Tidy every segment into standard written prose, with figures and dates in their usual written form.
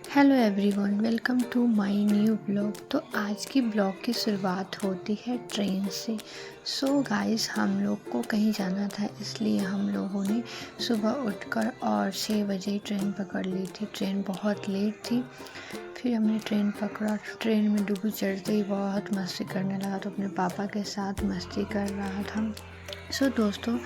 Hello everyone, welcome to my new blog. तो आज की ब्लॉग की शुरुआत होती है ट्रेन से। सो गाइस, हम लोग को कहीं जाना था, इसलिए हम लोगों ने सुबह उठकर और 6 बजे ट्रेन पकड़ ली थी। ट्रेन बहुत लेट थी। फिर हमने ट्रेन पकड़ा। ट्रेन में डुबकी चढ़ते ही बहुत मस्ती करने लगा, तो अपने पापा के साथ मस्ती कर रहा था। सो दोस्तों,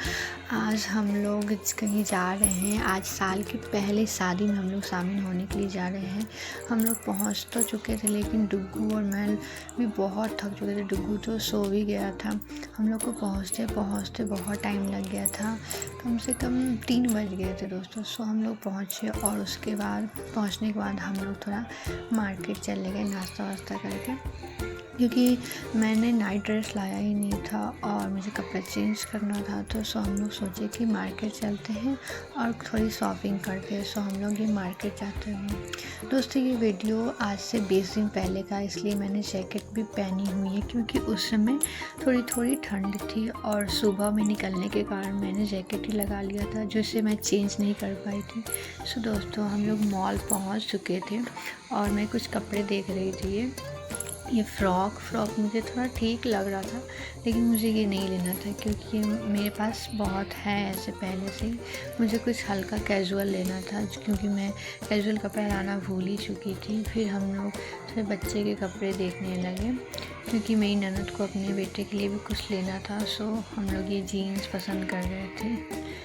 आज हम लोग कहीं जा रहे हैं। आज साल की पहली शादी में हम लोग शामिल होने के लिए जा रहे हैं। हम लोग पहुंच तो चुके थे, लेकिन डुग्गू और मैं भी बहुत थक चुके थे। डुग्गू तो सो भी गया था। हम लोग को पहुंचते पहुंचते बहुत टाइम लग गया था, कम से कम 3 बज गए थे दोस्तों। सो हम लोग पहुंचे और उसके बाद पहुंचने के बाद हम लोग थोड़ा मार्केट चले गए नाश्ता वास्ता करके, क्योंकि मैंने नाइट ड्रेस लाया ही नहीं था और मुझे कपड़ा चेंज करना था। तो हम लोग सोचे कि मार्केट चलते हैं और थोड़ी शॉपिंग करते हैं। हम लोग ये मार्केट जाते हैं। दोस्तों, ये वीडियो आज से 20 दिन पहले का, इसलिए मैंने जैकेट भी पहनी हुई है, क्योंकि उस समय थोड़ी थोड़ी ठंड थी और सुबह में निकलने के कारण मैंने जैकेट ही लगा लिया था, जिससे मैं चेंज नहीं कर पाई थी। दोस्तों, हम लोग मॉल पहुँच चुके थे और मैं कुछ कपड़े देख रही थी। ये फ्रॉक मुझे थोड़ा ठीक लग रहा था, लेकिन मुझे ये नहीं लेना था, क्योंकि मेरे पास बहुत है ऐसे पहले से ही। मुझे कुछ हल्का कैजुअल लेना था, क्योंकि मैं कैजुअल कपड़ा लाना भूल ही चुकी थी। फिर हम लोग थोड़े बच्चे के कपड़े देखने लगे, क्योंकि मेरी ननद को अपने बेटे के लिए भी कुछ लेना था। हम लोग ये जीन्स पसंद कर रहे थे।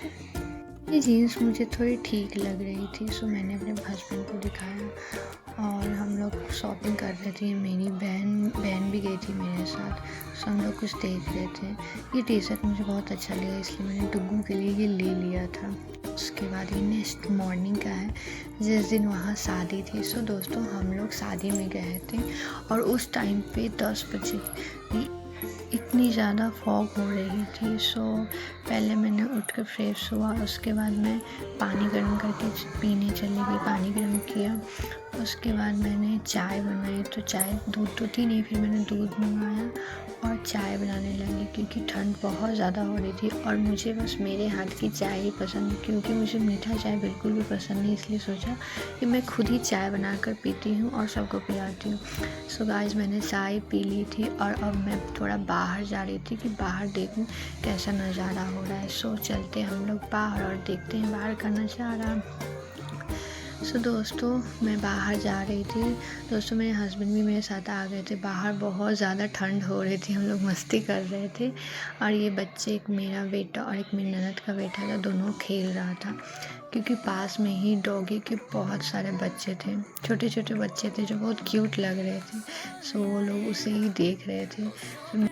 ये जीन्स मुझे थोड़ी ठीक लग रही थी, मैंने अपने हस्बैंड को दिखाया और हम लोग शॉपिंग कर रहे थे। मेरी बहन भी गई थी मेरे साथ। हम लोग कुछ देख रहे थे। ये टी शर्ट मुझे बहुत अच्छा लगा, इसलिए मैंने डुग्गू के लिए ये ले लिया था। उसके बाद ये नेक्स्ट मॉर्निंग का है, जिस दिन वहाँ शादी थी। दोस्तों, हम लोग शादी में गए थे और उस टाइम पे 10 बजे इतनी ज़्यादा फॉग हो रही थी। पहले मैंने उठकर फ्रेश हुआ, उसके बाद मैं पानी गर्म करके पीने चली गई। पानी गर्म किया, उसके बाद मैंने चाय बनाई। तो चाय, दूध तो थी नहीं, फिर मैंने दूध मंगाया और चाय बनाने लगी, क्योंकि ठंड बहुत ज़्यादा हो रही थी और मुझे बस मेरे हाथ की चाय ही पसंद है, क्योंकि मुझे मीठा चाय बिल्कुल भी पसंद नहीं। इसलिए सोचा कि मैं खुद ही चाय बनाकर पीती हूँ और सबको पिलाती हूँ। गाइस, मैंने चाय पी ली थी और अब मैं थोड़ा बाहर जा रही थी कि बाहर देखूं कैसा नज़ारा हो रहा है। चलते हम लोग बाहर और देखते हैं बाहर का नज़ारा। दोस्तों, मैं बाहर जा रही थी। दोस्तों, मेरे हस्बैंड भी मेरे साथ आ गए थे। बाहर बहुत ज़्यादा ठंड हो रही थी, हम लोग मस्ती कर रहे थे और ये बच्चे, एक मेरा बेटा और एक मेरी ननद का बेटा था, दोनों खेल रहा था, क्योंकि पास में ही डॉगी के बहुत सारे बच्चे थे। छोटे छोटे बच्चे थे जो बहुत क्यूट लग रहे थे। वो लोग उसे ही देख रहे थे।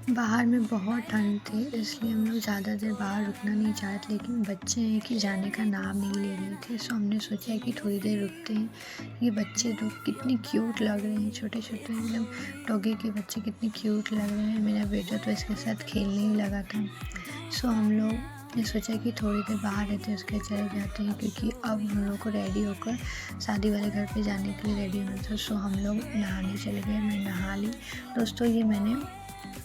बाहर में बहुत ठंड थी, इसलिए हम लोग ज़्यादा देर बाहर रुकना नहीं चाहते, लेकिन बच्चे हैं कि जाने का नाम नहीं ले रहे थे। हमने सोचा कि थोड़ी देर रुकते हैं। ये बच्चे तो कितनी क्यूट लग रहे हैं, छोटे छोटे एकदम डॉगी के बच्चे कितने क्यूट लग रहे हैं। मेरा बेटा तो इसके साथ खेलने ही लगा था। हम लोग ने सोचा कि थोड़ी देर बाहर रहते हैं, उसके चले जाते हैं, क्योंकि अब हम लोग को रेडी होकर शादी वाले घर पे जाने के लिए रेडी होना था। हम लोग नहाने चले गए। मैं नहा ली। दोस्तों, ये मैंने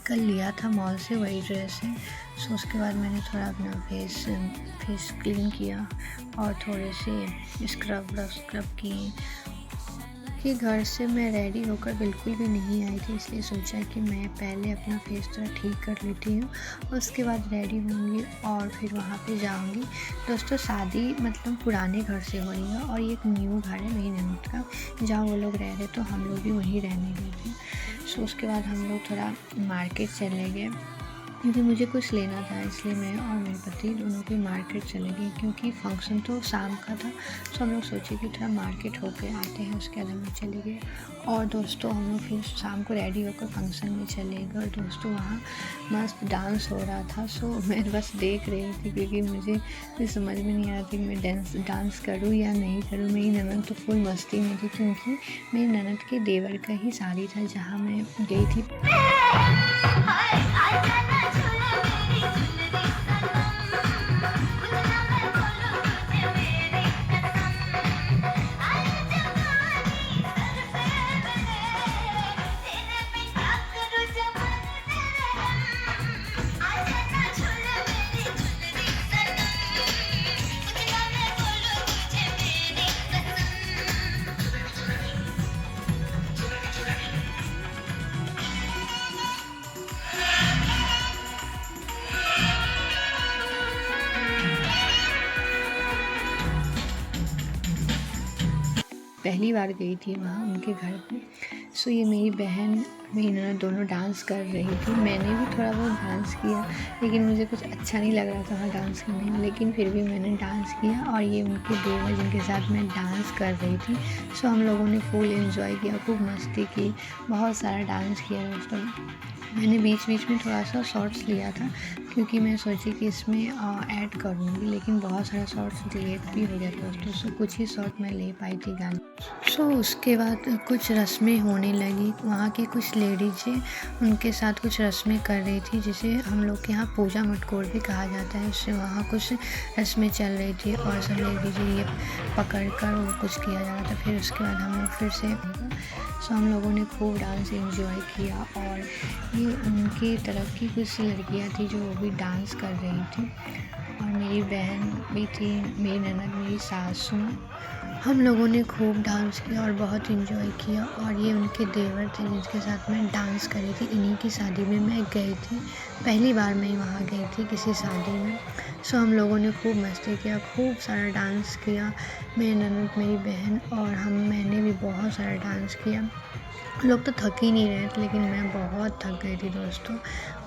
कल लिया था मॉल से, वही ड्रेस है। उसके बाद मैंने थोड़ा अपना फेस क्लीन किया और थोड़े से स्क्रब किए कि घर से मैं रेडी होकर बिल्कुल भी नहीं आई थी, इसलिए सोचा कि मैं पहले अपना फेस थोड़ा ठीक कर लेती हूँ, उसके बाद रेडी होंगी और फिर वहाँ पे जाऊँगी। दोस्तों, शादी मतलब पुराने घर से हो रही है और ये एक न्यू घर है मेरी ननद का, जहाँ वो लोग रह रहे, तो हम लोग भी वहीं रहने गए थे। उसके बाद हम लोग थोड़ा मार्केट चले गए, क्योंकि मुझे कुछ लेना था, इसलिए मैं और मेरे पति दोनों भी मार्केट चले गए, क्योंकि फंक्शन तो शाम का था। हम लोग सोचे कि थोड़ा मार्केट होके आते हैं, उसके बाद हम लोग चले गए। और दोस्तों, हम लोग फिर शाम को रेडी होकर फंक्शन में चले गए और दोस्तों वहाँ मस्त डांस हो रहा था। मैं बस देख रही थी, क्योंकि मुझे कुछ समझ में नहीं आती कि मैं डांस करूँ या नहीं करूँ। मेरी ननद तो फुल मस्ती में थी, क्योंकि मेरी ननद के देवर का ही शादी था जहाँ मैं गई थी। पहली बार गई थी वहाँ उनके घर पे। सो ये मेरी बहन मेरी ननद दोनों डांस कर रही थी। मैंने भी थोड़ा बहुत डांस किया, लेकिन मुझे कुछ अच्छा नहीं लग रहा था वहाँ डांस करने में, लेकिन फिर भी मैंने डांस किया। और ये उनके देवर जिनके साथ मैं डांस कर रही थी। सो हम लोगों ने फुल एंजॉय किया, खूब मस्ती की, बहुत सारा डांस किया दोस्तों। मैंने बीच बीच में थोड़ा सा शॉर्ट्स लिया था, क्योंकि मैं सोची कि इसमें ऐड करूँगी, लेकिन बहुत सारा शॉर्ट्स डिलीट भी हो गया दोस्तों। सो कुछ ही शॉर्ट मैं ले पाई थी गाने। सो उसके बाद कुछ रस्में होने लगी। वहाँ की कुछ लेडीज़ें उनके साथ कुछ रस्में कर रही थी, जिसे हम लोग के यहाँ पूजा मटकोर भी कहा जाता है। उससे वहाँ कुछ रस्में चल रही थी और सब लेडीज़ें ये पकड़ कर वो कुछ किया जा रहा था। फिर उसके बाद हम लोग फिर से सो हम लोगों ने खूब डांस एंजॉय किया। और ये उनकी तरफ की कुछ लड़कियाँ थी जो वो भी डांस कर रही थी, और मेरी बहन भी थी, मेरी ननद, मेरी सासू। हम लोगों ने खूब डांस किया और बहुत एंजॉय किया। और ये उनके देवर थे जिनके साथ मैं डांस करी थी। इन्हीं की शादी में मैं गई थी, पहली बार मैं वहाँ गई थी किसी शादी में। सो हम लोगों ने खूब मस्ती किया, खूब सारा डांस किया, मेरी ननद, मेरी बहन और मैंने भी बहुत सारा डांस किया। लोग तो थक ही नहीं रहे थे, लेकिन मैं बहुत थक गई थी दोस्तों।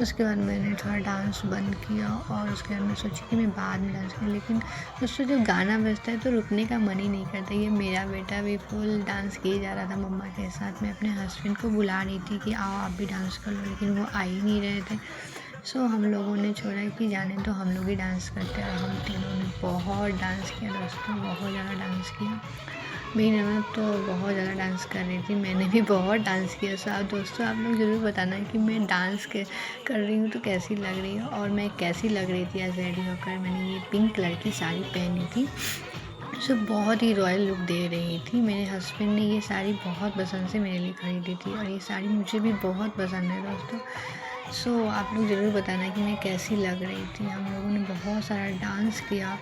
उसके बाद मैंने थोड़ा डांस बंद किया और उसके बाद मैं सोची कि मैं बाद में डांस करूँ, लेकिन दोस्तों जब गाना बजता है तो रुकने का मन ही नहीं करता। ये मेरा बेटा भी फुल डांस किए जा रहा था मम्मा के साथ। मैं अपने हस्बैंड को बुला रही थी कि आओ आप भी डांस कर लो, लेकिन वो आ ही नहीं रहे थे। सो हम लोगों ने छोड़ा कि जाने तो हम लोग ही डांस करते हैं। और हम तीनों ने बहुत डांस किया दोस्तों, बहुत ज़्यादा डांस किया। मेरी ननद तो बहुत ज़्यादा डांस कर रही थी, मैंने भी बहुत डांस किया। सो आप दोस्तों आप लोग ज़रूर बताना कि मैं डांस कर रही हूँ तो कैसी लग रही है, और मैं कैसी लग रही थी आज रेडी होकर। मैंने ये पिंक कलर की साड़ी पहनी थी, सो बहुत ही रॉयल लुक दे रही थी। मेरे हस्बैंड ने ये साड़ी बहुत पसंद से मेरे लिए खरीदी थी, और ये साड़ी मुझे भी बहुत पसंद है दोस्तों। सो आप लोग ज़रूर बताना कि मैं कैसी लग रही थी। हम लोगों ने बहुत सारा डांस किया,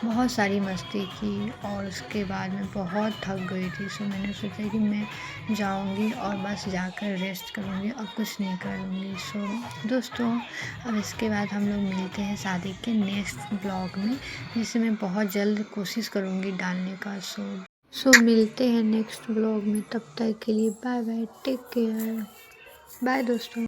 बहुत सारी मस्ती की, और उसके बाद मैं बहुत थक गई थी। सो मैंने सोचा कि मैं जाऊंगी और बस जाकर रेस्ट करूंगी, अब कुछ नहीं करूंगी। सो दोस्तों अब इसके बाद हम लोग मिलते हैं शादी के नेक्स्ट ब्लॉग में, जिसे मैं बहुत जल्द कोशिश करूंगी डालने का। सो मिलते हैं नेक्स्ट ब्लॉग में, तब तक के लिए bye bye, take care, bye दोस्तों।